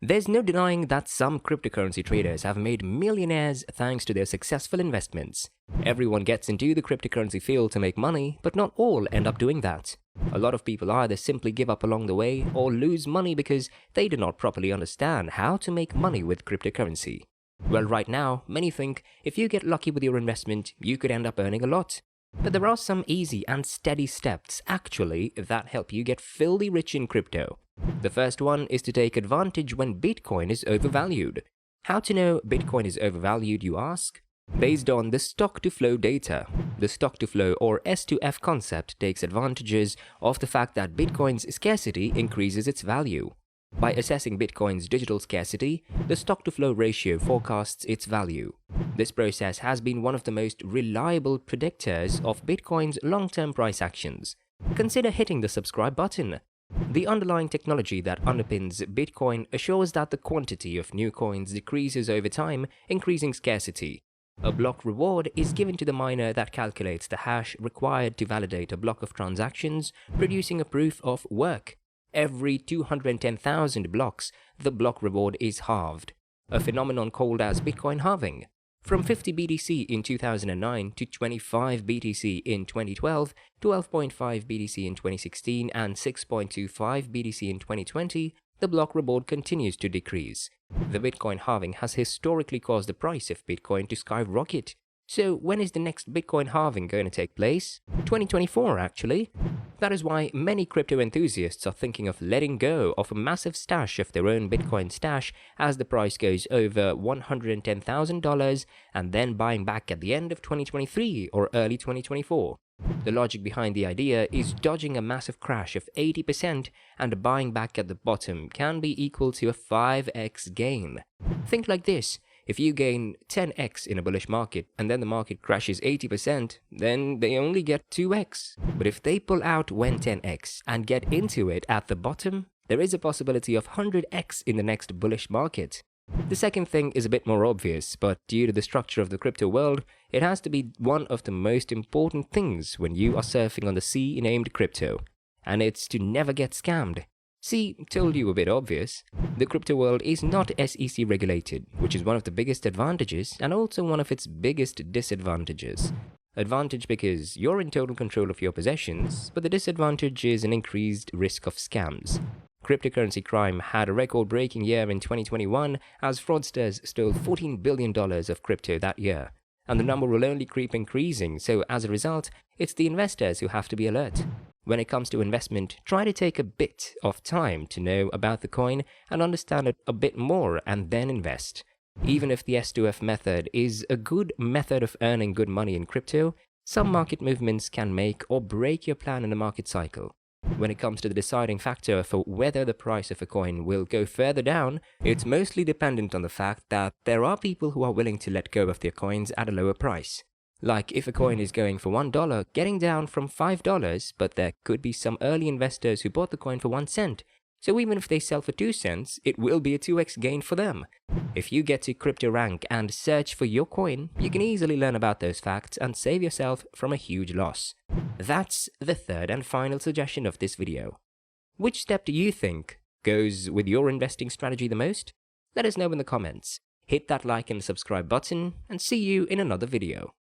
There's no denying that some cryptocurrency traders have made millionaires thanks to their successful investments. Everyone gets into the cryptocurrency field to make money, but not all end up doing that. A lot of people either simply give up along the way or lose money because they do not properly understand how to make money with cryptocurrency. Well, right now, many think if you get lucky with your investment, you could end up earning a lot. But there are some easy and steady steps actually that help you get filthy rich in crypto. The first one is to take advantage when Bitcoin is overvalued. How to know Bitcoin is overvalued, you ask? Based on the stock-to-flow data. The stock-to-flow or S2F concept takes advantages of the fact that Bitcoin's scarcity increases its value. By assessing Bitcoin's digital scarcity, the stock-to-flow ratio forecasts its value. This process has been one of the most reliable predictors of Bitcoin's long-term price actions. Consider hitting the subscribe button. The underlying technology that underpins Bitcoin assures that the quantity of new coins decreases over time, increasing scarcity. A block reward is given to the miner that calculates the hash required to validate a block of transactions, producing a proof of work. Every 210,000 blocks, the block reward is halved, a phenomenon called as Bitcoin halving. From 50 BTC in 2009 to 25 BTC in 2012, 12.5 BTC in 2016, and 6.25 BTC in 2020, the block reward continues to decrease. The Bitcoin halving has historically caused the price of Bitcoin to skyrocket. So when is the next Bitcoin halving going to take place? 2024, actually. That is why many crypto enthusiasts are thinking of letting go of a massive stash of their own Bitcoin stash as the price goes over $110,000 and then buying back at the end of 2023 or early 2024. The logic behind the idea is dodging a massive crash of 80% and buying back at the bottom can be equal to a 5x gain. Think like this. If you gain 10x in a bullish market and then the market crashes 80%, then they only get 2x. But if they pull out when 10x and get into it at the bottom, there is a possibility of 100x in the next bullish market. The second thing is a bit more obvious, but due to the structure of the crypto world, it has to be one of the most important things when you are surfing on the sea named crypto. And it's to never get scammed. See, told you a bit obvious. The crypto world is not SEC regulated, which is one of the biggest advantages and also one of its biggest disadvantages. Advantage because you're in total control of your possessions, but the disadvantage is an increased risk of scams. Cryptocurrency crime had a record-breaking year in 2021 as fraudsters stole $14 billion of crypto that year. And the number will only keep increasing, so as a result, it's the investors who have to be alert. When it comes to investment, try to take a bit of time to know about the coin and understand it a bit more and then invest. Even if the S2F method is a good method of earning good money in crypto, some market movements can make or break your plan in a market cycle. When it comes to the deciding factor for whether the price of a coin will go further down, it's mostly dependent on the fact that there are people who are willing to let go of their coins at a lower price. Like if a coin is going for $1, getting down from $5, but there could be some early investors who bought the coin for 1 cent. So even if they sell for 2 cents, it will be a 2x gain for them. If you get to CryptoRank and search for your coin, you can easily learn about those facts and save yourself from a huge loss. That's the third and final suggestion of this video. Which step do you think goes with your investing strategy the most? Let us know in the comments. Hit that like and subscribe button and see you in another video.